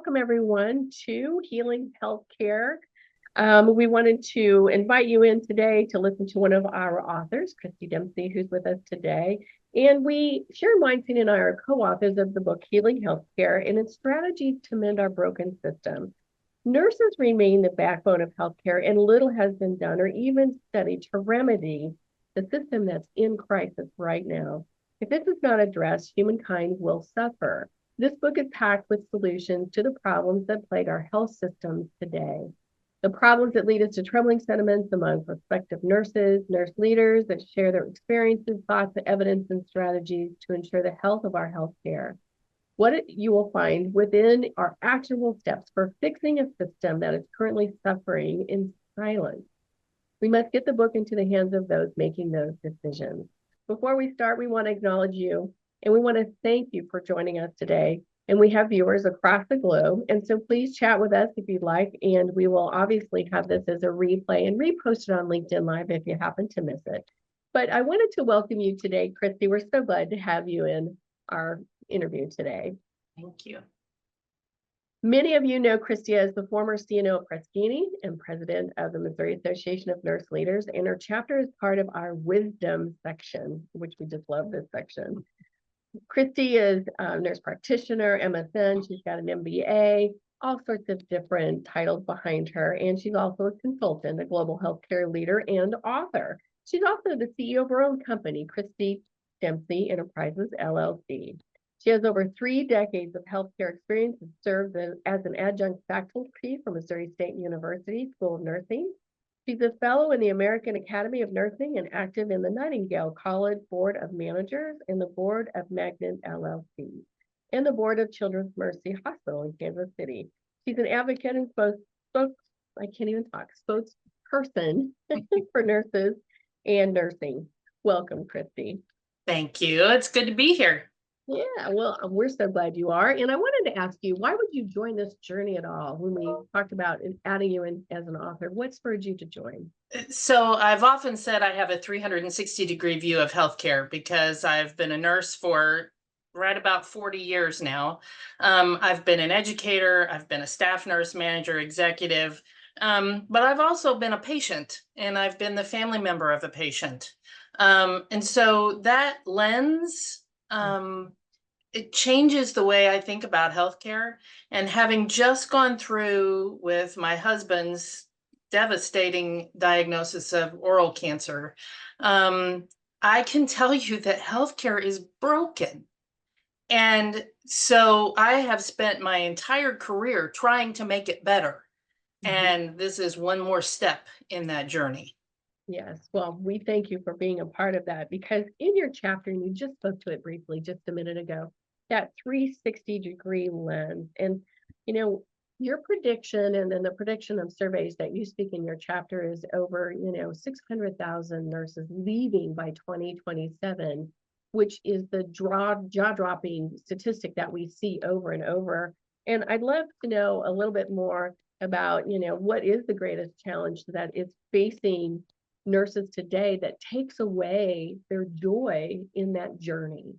welcome everyone to Healing Healthcare. We wanted to invite you in today to listen to one of our authors, Christy Dempsey, who's with us today. And Weinstein and I are co-authors of the book Healing Healthcare and its strategies to mend our broken system. Nurses remain the backbone of healthcare, and little has been done or even studied to remedy the system that's in crisis right now. If this is not addressed, humankind will suffer. This book is packed with solutions to the problems that plague our health systems today. The problems that lead us to troubling sentiments among prospective nurses, nurse leaders that share their experiences, thoughts, evidence, and strategies to ensure the health of our healthcare. What you will find within are actionable steps for fixing a system that is currently suffering in silence. We must get the book into the hands of those making those decisions. Before we start, we want to acknowledge you, and we want to thank you for joining us today. And we have viewers across the globe, and so please chat with us if you'd like, and we will obviously have this as a replay and repost it on LinkedIn Live if you happen to miss it. But I wanted to welcome you today, Christy. We're so glad to have you in our interview today. Thank you. Many of you know Christy as the former CNO of Preskini and president of the Missouri Association of Nurse Leaders, and her chapter is part of our wisdom section, which we just love this section. Christy is a nurse practitioner, MSN, she's got an MBA, all sorts of different titles behind her, and she's also a consultant, a global healthcare leader, and author. She's also the CEO of her own company, Christy Dempsey Enterprises, LLC. She has over 3 decades of healthcare experience and served as an adjunct faculty for Missouri State University School of Nursing. She's a fellow in the American Academy of Nursing and active in the Nightingale College Board of Managers and the Board of Magnet LLC and the Board of Children's Mercy Hospital in Kansas City. She's an advocate and spokesperson for nurses and nursing. Welcome, Christy. Thank you. It's good to be here. Yeah, well, we're so glad you are. And I wanted to ask you, why would you join this journey at all? When we talked about adding you in as an author, what spurred you to join? So I've often said I have a 360-degree view of healthcare because I've been a nurse for right about 40 years now. I've been an educator, I've been a staff nurse manager, executive, but I've also been a patient, and I've been the family member of a patient. And so that lens, it changes the way I think about healthcare. And having just gone through with my husband's devastating diagnosis of oral cancer, I can tell you that healthcare is broken. And so I have spent my entire career trying to make it better. And this is one more step in that journey. Yes, well, we thank you for being a part of that, because in your chapter, and you just spoke to it briefly just a minute ago, that 360-degree lens, and your prediction and then the prediction of surveys that you speak in your chapter is over 600,000 nurses leaving by 2027, which is the jaw-dropping statistic that we see over and over. And I'd love to know a little bit more about what is the greatest challenge that is facing nurses today that takes away their joy in that journey?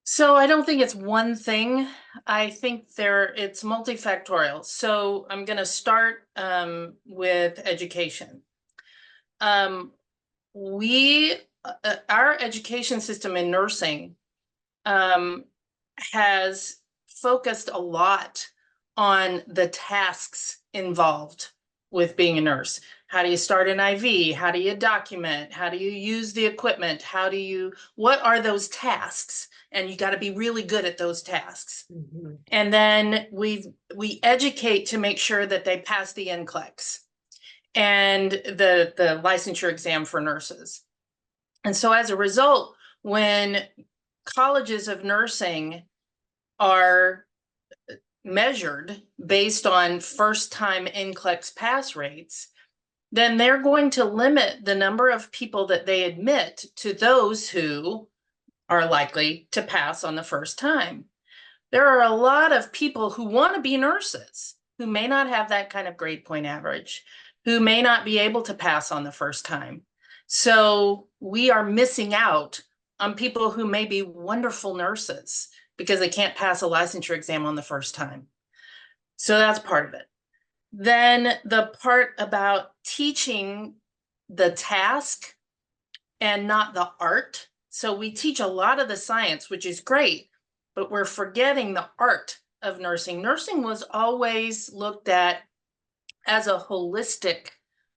So I don't think it's one thing. I think it's multifactorial. So I'm going to start with education. Our education system in nursing has focused a lot on the tasks involved with being a nurse. How do you start an IV? How do you document? How do you use the equipment? What are those tasks? And you got to be really good at those tasks. And then we educate to make sure that they pass the NCLEX and the licensure exam for nurses. And so as a result, when colleges of nursing are measured based on first-time NCLEX pass rates, then they're going to limit the number of people that they admit to those who are likely to pass on the first time. There are a lot of people who want to be nurses who may not have that kind of grade point average, who may not be able to pass on the first time. So we are missing out on people who may be wonderful nurses because they can't pass a licensure exam on the first time. So that's part of it. Then the part about teaching the task and not the art. So we teach a lot of the science, which is great, but we're forgetting the art of nursing. Nursing was always looked at as a holistic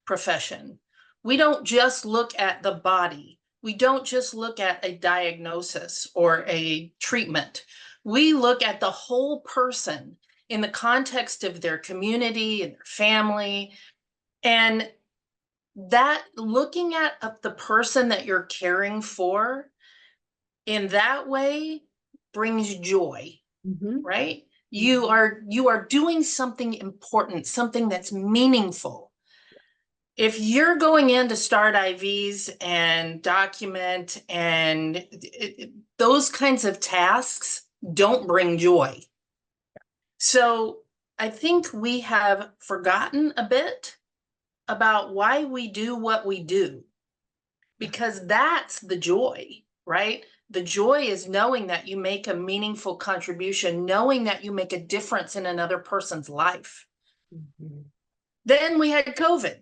profession. We don't just look at the body. We don't just look at a diagnosis or a treatment. We look at the whole person in the context of their community and their family. And that looking at the person that you're caring for in that way brings joy, right? You are doing something important, something that's meaningful. If you're going in to start IVs and document and those kinds of tasks don't bring joy. So I think we have forgotten a bit about why we do what we do, because that's the joy, right? The joy is knowing that you make a meaningful contribution, knowing that you make a difference in another person's life. Then we had COVID,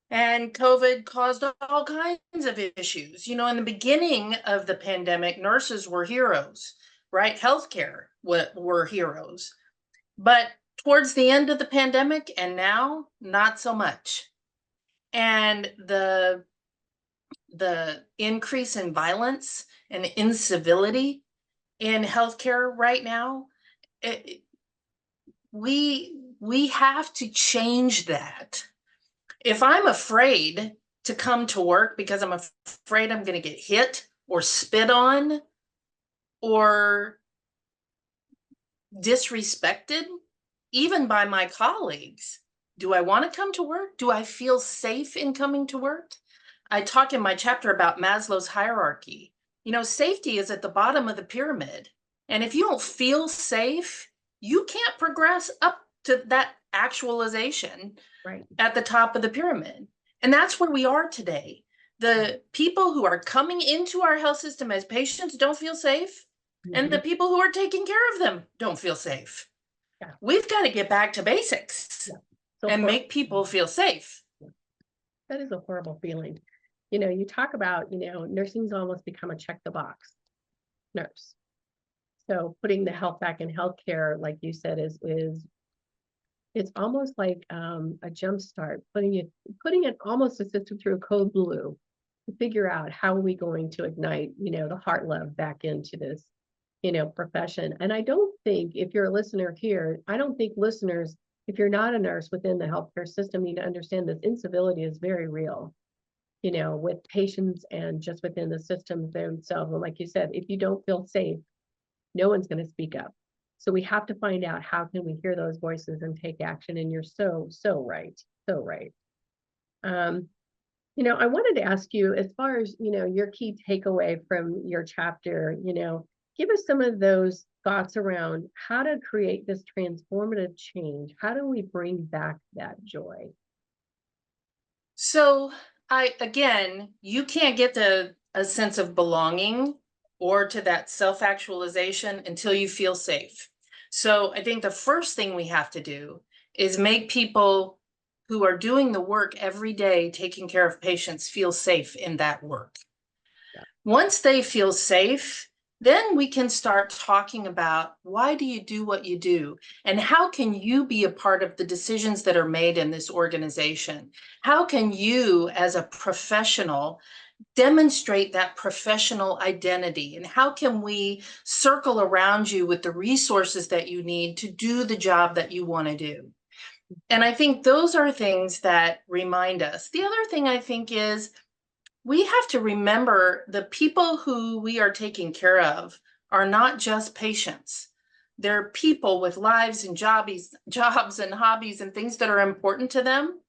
and COVID caused all kinds of issues. In the beginning of the pandemic, nurses were heroes, right? Healthcare were heroes. But towards the end of the pandemic and now, not so much. And the increase in violence and incivility in healthcare right now, we have to change that. If I'm afraid to come to work because I'm afraid I'm going to get hit or spit on or disrespected, even by my colleagues, do I want to come to work? Do I feel safe in coming to work? I talk in my chapter about Maslow's hierarchy. Safety is at the bottom of the pyramid. And if you don't feel safe, you can't progress up to that actualization at the top of the pyramid. And that's where we are today. The people who are coming into our health system as patients don't feel safe. And the people who are taking care of them don't feel safe. We've got to get back to basics and make people feel safe. That is a horrible feeling. You talk about, nursing's almost become a check the box nurse. So putting the health back in healthcare, like you said, is it's almost like a jump start, putting it almost a system through code blue to figure out how are we going to ignite, the heart love back into this, profession. And I don't think, if you're a listener here, I don't think listeners, if you're not a nurse within the healthcare system, need to understand this incivility is very real, with patients and just within the systems themselves. And like you said, if you don't feel safe, no one's going to speak up. So we have to find out how can we hear those voices and take action. And you're so right. So right. I wanted to ask you, as far as, your key takeaway from your chapter, give us some of those thoughts around how to create this transformative change. How do we bring back that joy? So you can't get a sense of belonging or to that self-actualization until you feel safe. So I think the first thing we have to do is make people who are doing the work every day, taking care of patients, feel safe in that work. Once they feel safe, then we can start talking about, why do you do what you do? And how can you be a part of the decisions that are made in this organization? How can you, as a professional, demonstrate that professional identity? And how can we circle around you with the resources that you need to do the job that you want to do? And I think those are things that remind us. The other thing I think is, we have to remember the people who we are taking care of are not just patients. They're people with lives and jobs and hobbies and things that are important to them.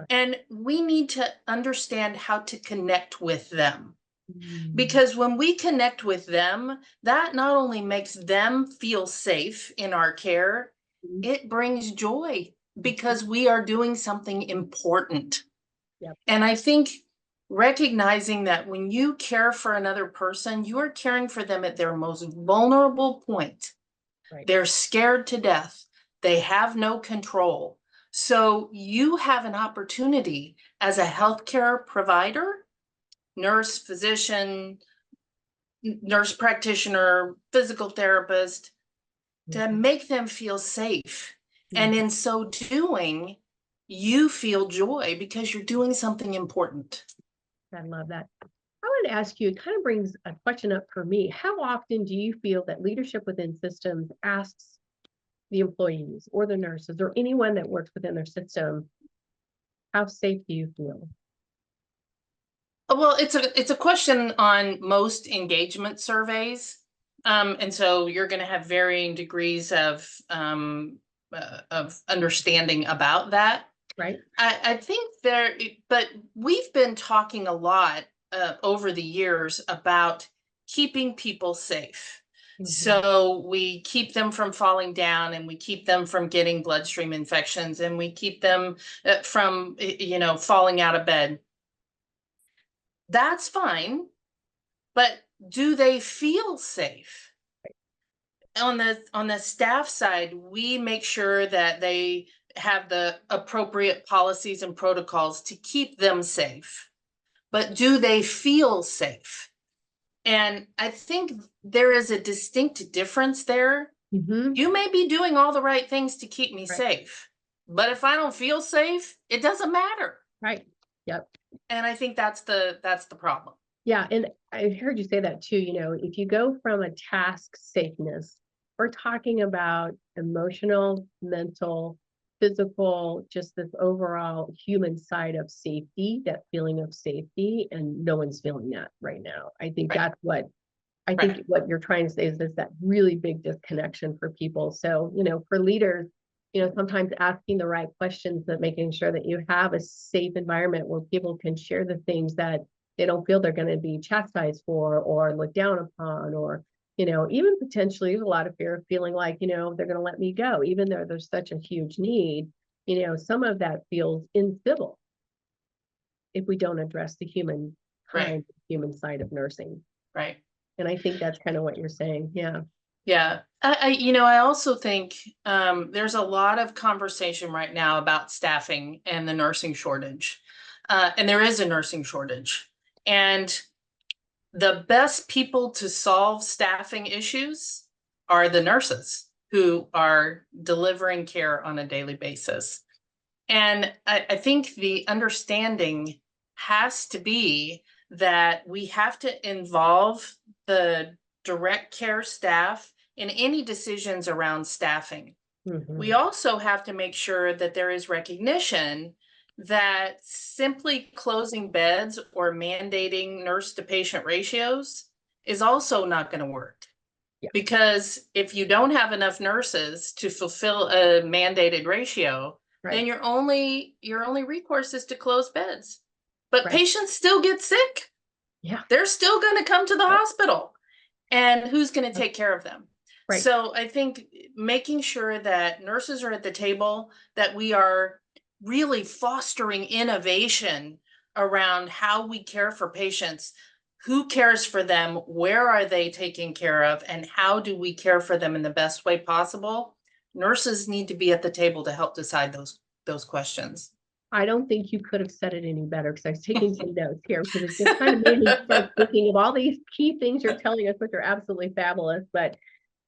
And we need to understand how to connect with them. Because when we connect with them, that not only makes them feel safe in our care, it brings joy because we are doing something important. And I think recognizing that when you care for another person, you are caring for them at their most vulnerable point. Right. They're scared to death. They have no control. So you have an opportunity as a healthcare provider, nurse, physician, nurse practitioner, physical therapist, to make them feel safe. And in so doing, you feel joy because you're doing something important. I love that. I want to ask you, it kind of brings a question up for me. How often do you feel that leadership within systems asks the employees or the nurses or anyone that works within their system, how safe do you feel? Well, it's a question on most engagement surveys. And so you're going to have varying degrees of understanding about that. Right. I think but we've been talking a lot over the years about keeping people safe. So we keep them from falling down, and we keep them from getting bloodstream infections, and we keep them from, falling out of bed. That's fine, but do they feel safe? On the staff side, we make sure that they have the appropriate policies and protocols to keep them safe. But do they feel safe? And I think there is a distinct difference there. You may be doing all the right things to keep me safe, but if I don't feel safe, it doesn't matter. Right. Yep. And I think that's the problem. Yeah. And I heard you say that too. If you go from a task safeness, we're talking about emotional, mental, physical, just this overall human side of safety, that feeling of safety, and no one's feeling that right now. I think that's what what you're trying to say is there's that really big disconnection for people. So, for leaders, sometimes asking the right questions, that making sure that you have a safe environment where people can share the things that they don't feel they're going to be chastised for or looked down upon, or, even potentially a lot of fear of feeling like, they're going to let me go, even though there's such a huge need. Some of that feels incivil if we don't address the human human side of nursing. Right. And I think that's kind of what you're saying. Yeah. Yeah. I also think there's a lot of conversation right now about staffing and the nursing shortage. And there is a nursing shortage. And the best people to solve staffing issues are the nurses who are delivering care on a daily basis. And I think the understanding has to be that we have to involve the direct care staff in any decisions around staffing. We also have to make sure that there is recognition that simply closing beds or mandating nurse to patient ratios is also not going to work. Yeah. Because if you don't have enough nurses to fulfill a mandated ratio, then your only recourse is to close beds. But patients still get sick. Yeah. They're still going to come to the hospital. And who's going to take care of them? So I think making sure that nurses are at the table, that we are really fostering innovation around how we care for patients, who cares for them, where are they taken care of, and how do we care for them in the best way possible? Nurses need to be at the table to help decide those questions. I don't think you could have said it any better, because I was taking some notes here, because it just kind of made me start thinking of all these key things you're telling us, which are absolutely fabulous. But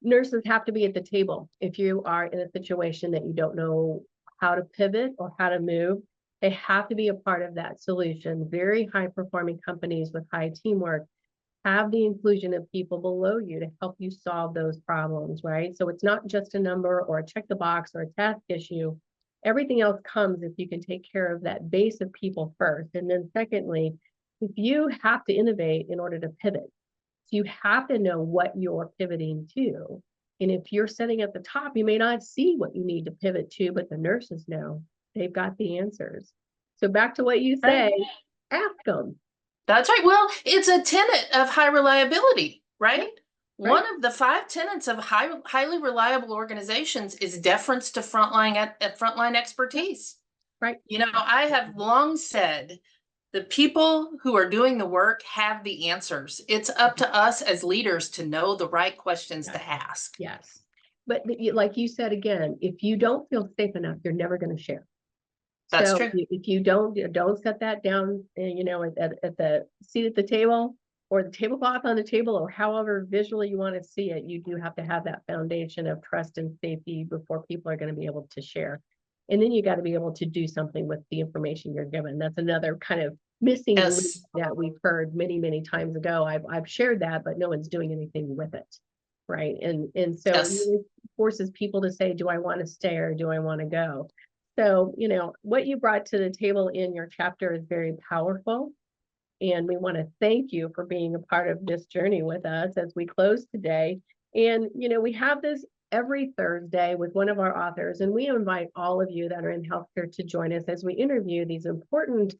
nurses have to be at the table. If you are in a situation that you don't know how to pivot or how to move, they have to be a part of that solution. Very high performing companies with high teamwork have the inclusion of people below you to help you solve those problems, right? So it's not just a number or a check the box or a task issue. Everything else comes if you can take care of that base of people first. And then secondly, if you have to innovate in order to pivot, so you have to know what you're pivoting to. And if you're sitting at the top, you may not see what you need to pivot to, but the nurses know. They've got the answers. So back to what you say, ask them. That's right. Well, it's a tenet of high reliability, right? One of the 5 tenets of highly reliable organizations is deference to frontline expertise. Right. I have long said The people who are doing the work have the answers. It's up to us as leaders to know the right questions to ask. Yes. But like you said, again, if you don't feel safe enough, you're never going to share. That's So true. if you don't set that down, you know, at the seat at the table or the tablecloth on the table, or however visually you want to see it, you do have to have that foundation of trust and safety before people are going to be able to share. And then you got to be able to do something with the information you're given. That's another kind of missing link Yes. that we've heard many, many times ago. I've shared that, but no one's doing anything with it. Right. And so it Yes. really forces people to say, do I want to stay or do I want to go? So, you know, what you brought to the table in your chapter is very powerful. And we want to thank you for being a part of this journey with us as we close today. And, you know, we have this every Thursday with one of our authors, and we invite all of you that are in healthcare to join us as we interview these important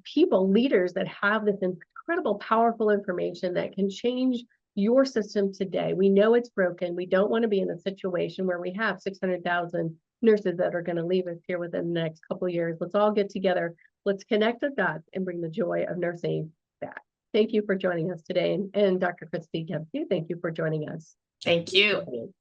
people, leaders that have this incredible, powerful information that can change your system today. We know it's broken. We don't want to be in a situation where we have 600,000 nurses that are going to leave us here within the next couple of years. Let's all get together. Let's connect the dots and bring the joy of nursing back. Thank you for joining us today. And Dr. Christy Dempsey, thank you for joining us. Thank you.